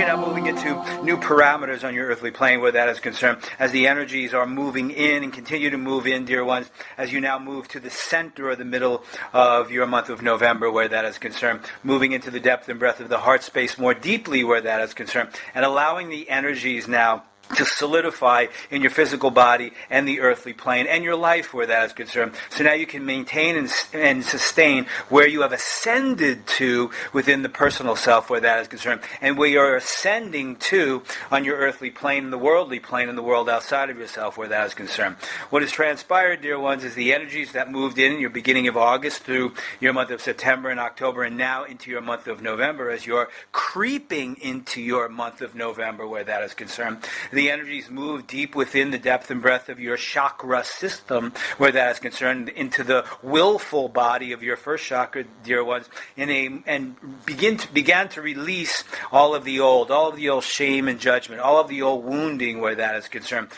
you're now moving into new parameters on your earthly plane where that is concerned, as the energies are moving in and continue to move in, dear ones, as you now move to the center or the middle of your month of November where that is concerned, moving into the depth and breadth of the heart space more deeply where that is concerned, and allowing the energies now to solidify in your physical body and the earthly plane and your life where that is concerned. So now you can maintain and sustain where you have ascended to within the personal self where that is concerned, and where you're ascending to on your earthly plane and the worldly plane and the world outside of yourself where that is concerned. What has transpired, dear ones, is the energies that moved in your beginning of August through your month of September and October and now into your month of November, as you're creeping into your month of November where that is concerned. The energies move deep within the depth and breadth of your chakra system, where that is concerned, into the willful body of your first chakra, dear ones, and began to release all of the old shame and judgment, all of the old wounding, where that is concerned.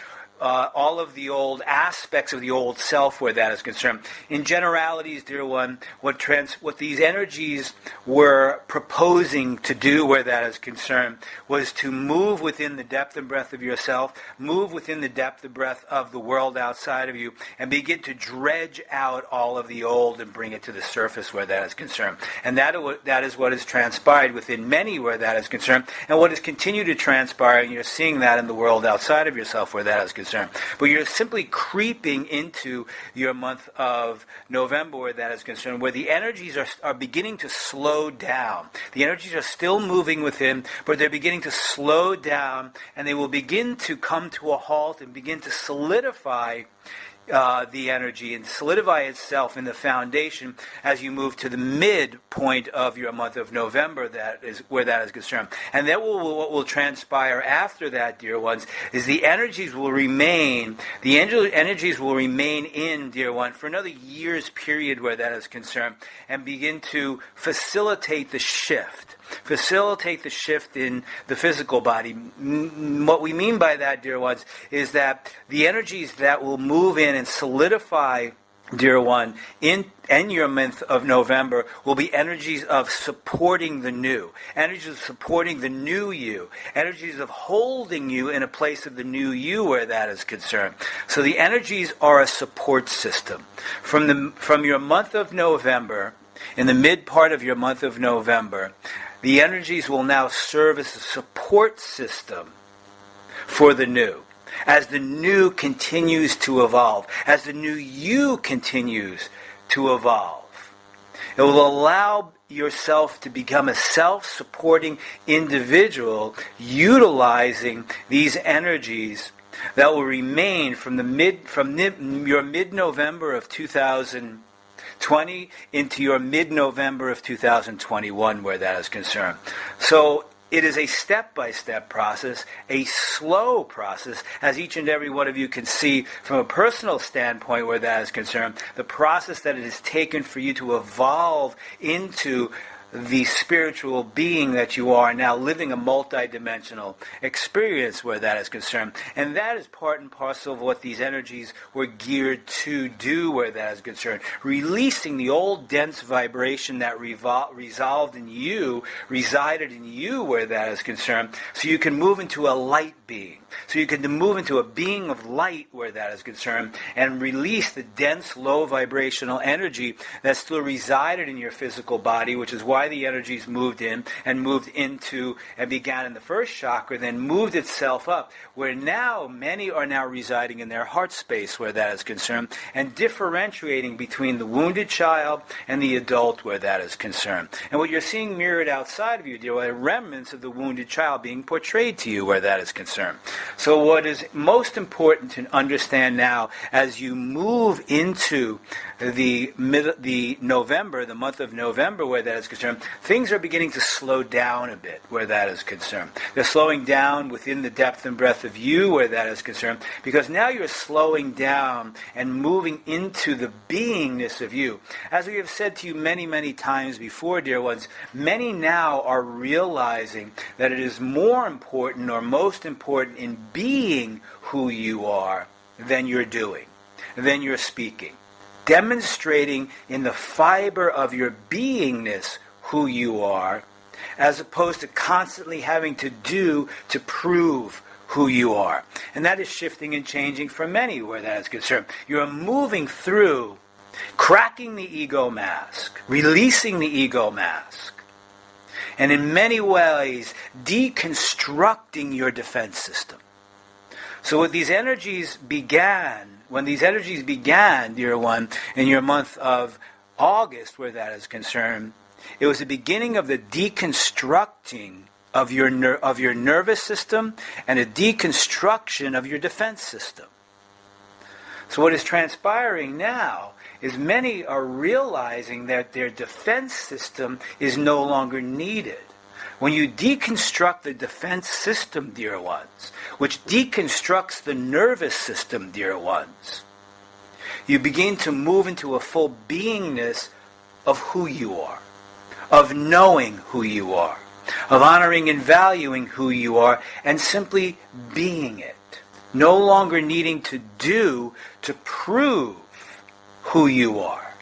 All of the old aspects of the old self where that is concerned. In generalities, dear one, what these energies were proposing to do where that is concerned was to move within the depth and breadth of yourself, move within the depth and breadth of the world outside of you, and begin to dredge out all of the old and bring it to the surface where that is concerned. And that is what has transpired within many where that is concerned, and what has continued to transpire, and you're seeing that in the world outside of yourself where that is concerned. But you're simply creeping into your month of November where that is concerned, where the energies are beginning to slow down. The energies are still moving within, but they're beginning to slow down, and they will begin to come to a halt and begin to solidify the energy and solidify itself in the foundation as you move to the midpoint of your month of November. That is where that is concerned. And that what will transpire after that, dear ones, is the energies will remain. The energies will remain in, dear one, for another year's period where that is concerned, and begin to facilitate the shift. Facilitate the shift in the physical body. What we mean by that, dear ones, is that the energies that will move in and solidify, dear one, in your month of November will be energies of supporting the new, energies of supporting the new you, energies of holding you in a place of the new you where that is concerned. So the energies are a support system. From your month of November, in the mid part of your month of November, the energies will now serve as a support system for the new. As the new continues to evolve, as the new you continues to evolve, it will allow yourself to become a self-supporting individual, utilizing these energies that will remain from your mid-November of 2020 into your mid-November of 2021 where that is concerned. So it is a step-by-step process, a slow process, as each and every one of you can see from a personal standpoint where that is concerned, the process that it has taken for you to evolve into the spiritual being that you are now, living a multidimensional experience where that is concerned. And that is part and parcel of what these energies were geared to do where that is concerned. Releasing the old dense vibration that resided in you where that is concerned, so you can move into a light being. So you can move into a being of light where that is concerned, and release the dense, low vibrational energy that still resided in your physical body, which is why the energies moved in and moved into and began in the first chakra, then moved itself up, where now many are now residing in their heart space where that is concerned, and differentiating between the wounded child and the adult where that is concerned. And what you're seeing mirrored outside of you, dear, are remnants of the wounded child being portrayed to you where that is concerned. So what is most important to understand now, as you move into the November, the month of November where that is concerned, things are beginning to slow down a bit where that is concerned. They're slowing down within the depth and breadth of you where that is concerned, because now you're slowing down and moving into the beingness of you. As we have said to you many, many times before, dear ones, many now are realizing that it is more important or most important in being who you are than you're doing, than you're speaking. Demonstrating in the fiber of your beingness who you are, as opposed to constantly having to do to prove who you are. And that is shifting and changing for many where that is concerned. You're moving through cracking the ego mask, releasing the ego mask, and in many ways deconstructing your defense system. So when these energies began, dear one, in your month of August where that is concerned, it was the beginning of the deconstructing of your nervous system and a deconstruction of your defense system. So what is transpiring now is many are realizing that their defense system is no longer needed. When you deconstruct the defense system, dear ones, which deconstructs the nervous system, dear ones, you begin to move into a full beingness of who you are, of knowing who you are, of honoring and valuing who you are, and simply being it. No longer needing to do to prove who you are.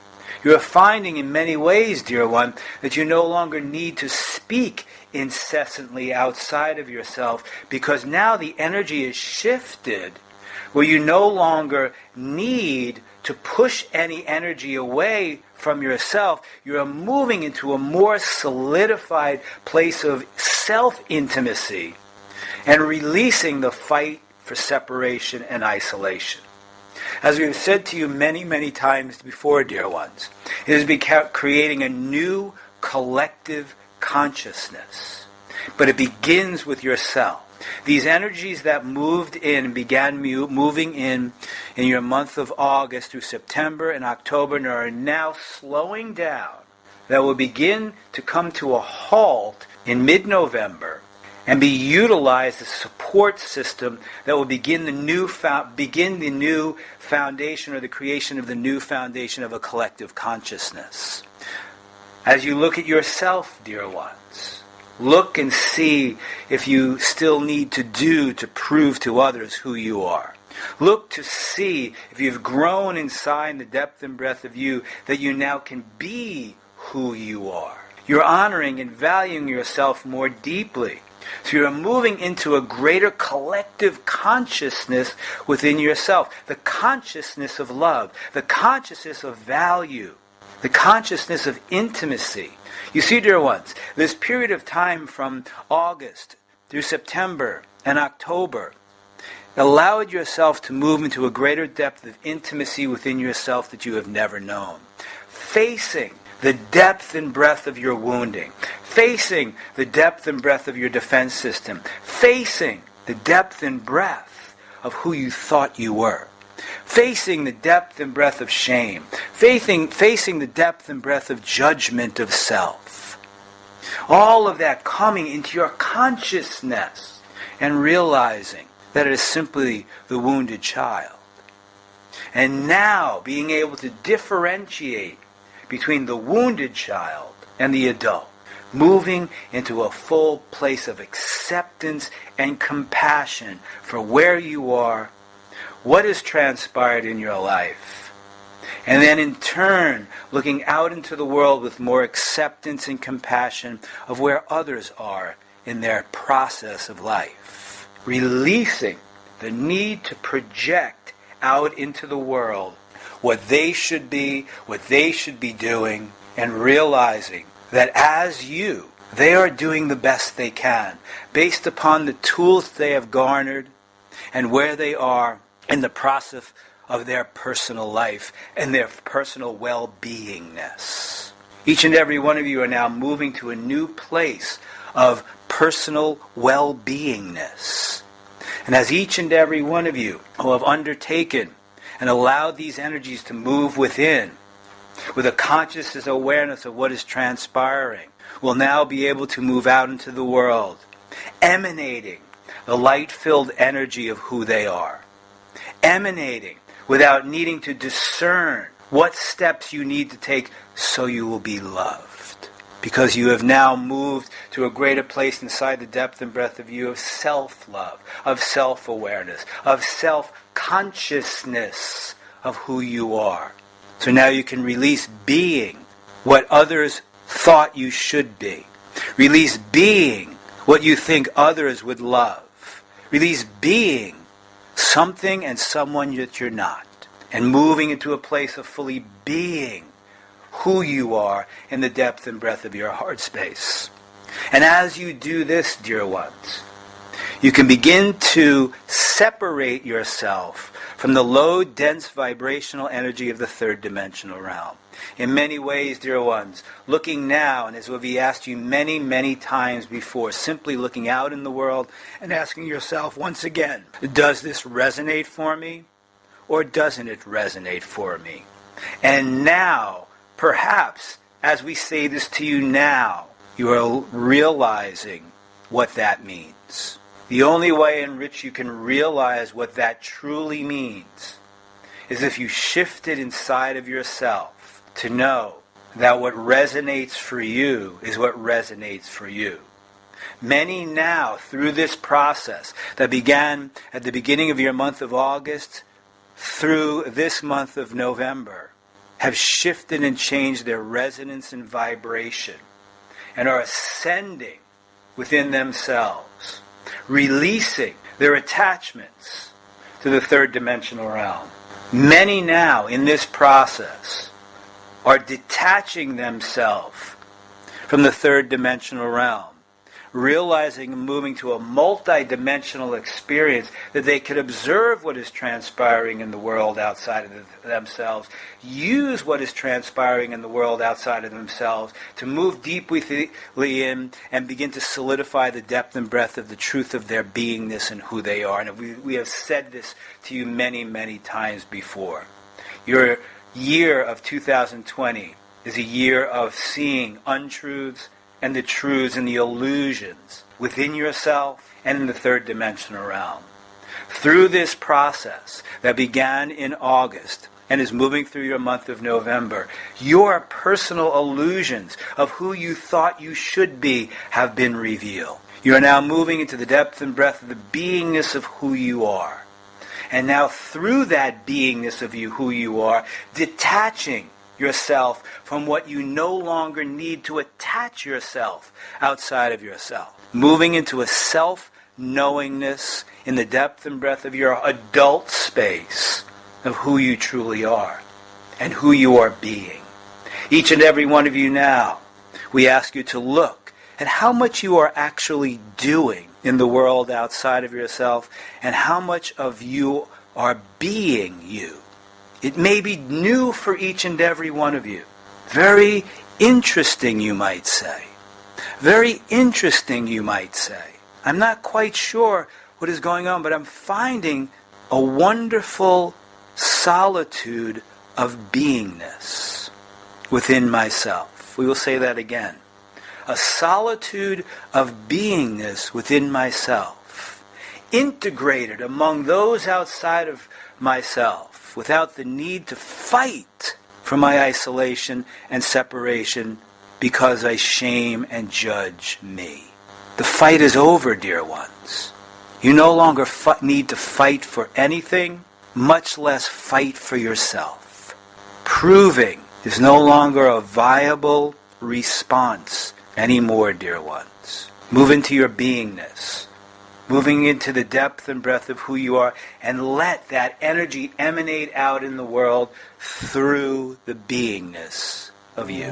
You're finding in many ways, dear one, that you no longer need to speak incessantly outside of yourself, because now the energy is shifted where you no longer need to push any energy away from yourself. You're moving into a more solidified place of self-intimacy and releasing the fight for separation and isolation. As we've said to you many, many times before, dear ones, it is creating a new collective consciousness. But it begins with yourself. These energies that moved in and began moving in your month of August through September and October and are now slowing down, that will begin to come to a halt in mid-November and be utilized as a support system that will begin the new foundation, or the creation of the new foundation of a collective consciousness. As you look at yourself, dear ones, look and see if you still need to do to prove to others who you are. Look to see if you've grown inside the depth and breadth of you that you now can be who you are. You're honoring and valuing yourself more deeply. So you're moving into a greater collective consciousness within yourself. The consciousness of love, the consciousness of value, the consciousness of intimacy. You see, dear ones, this period of time from August through September and October, allowed yourself to move into a greater depth of intimacy within yourself that you have never known. Facing the depth and breadth of your wounding. Facing the depth and breadth of your defense system. Facing the depth and breadth of who you thought you were. Facing the depth and breadth of shame. Facing the depth and breadth of judgment of self. All of that coming into your consciousness and realizing that it is simply the wounded child. And now being able to differentiate between the wounded child and the adult. Moving into a full place of acceptance and compassion for where you are, what has transpired in your life. And then in turn, looking out into the world with more acceptance and compassion of where others are in their process of life. Releasing the need to project out into the world what they should be doing, and realizing that as you, they are doing the best they can based upon the tools they have garnered and where they are in the process of their personal life and their personal well-beingness. Each and every one of you are now moving to a new place of personal well-beingness. And as each and every one of you who have undertaken and allowed these energies to move within, with a conscious awareness of what is transpiring, will now be able to move out into the world, emanating the light-filled energy of who they are. Emanating without needing to discern what steps you need to take so you will be loved. Because you have now moved to a greater place inside the depth and breadth of you of self-love, of self-awareness, of self-consciousness of who you are. So now you can release being what others thought you should be. Release being what you think others would love. Release being something and someone that you're not. And moving into a place of fully being who you are in the depth and breadth of your heart space. And as you do this, dear ones, you can begin to separate yourself from the low, dense vibrational energy of the third dimensional realm. In many ways, dear ones, looking now, and as we've asked you many, many times before, simply looking out in the world and asking yourself once again, does this resonate for me? Or doesn't it resonate for me? And now, perhaps, as we say this to you now, you are realizing what that means. The only way in which you can realize what that truly means is if you shift it inside of yourself to know that what resonates for you is what resonates for you. Many now, through this process that began at the beginning of your month of August, through this month of November, have shifted and changed their resonance and vibration and are ascending within themselves, releasing their attachments to the third dimensional realm. Many now in this process are detaching themselves from the third dimensional realm, realizing and moving to a multi-dimensional experience that they could observe what is transpiring in the world outside of themselves, use what is transpiring in the world outside of themselves to move deeply in and begin to solidify the depth and breadth of the truth of their beingness and who they are. And we have said this to you many, many times before. Your year of 2020 is a year of seeing untruths and the truths and the illusions within yourself and in the third dimensional realm. Through this process that began in August and is moving through your month of November, your personal illusions of who you thought you should be have been revealed. You are now moving into the depth and breadth of the beingness of who you are. And now through that beingness of you, who you are, detaching yourself from what you no longer need to attach yourself outside of yourself. Moving into a self-knowingness in the depth and breadth of your adult space of who you truly are and who you are being. Each and every one of you now, we ask you to look at how much you are actually doing in the world outside of yourself and how much of you are being you. It may be new for each and every one of you. Very interesting, you might say. Very interesting, you might say. I'm not quite sure what is going on, but I'm finding a wonderful solitude of beingness within myself. We will say that again. A solitude of beingness within myself, integrated among those outside of myself, without the need to fight for my isolation and separation because I shame and judge me. The fight is over, dear ones. You no longer need to fight for anything, much less fight for yourself. Proving is no longer a viable response anymore, dear ones. Move into your beingness. Moving into the depth and breadth of who you are, and let that energy emanate out in the world through the beingness of you.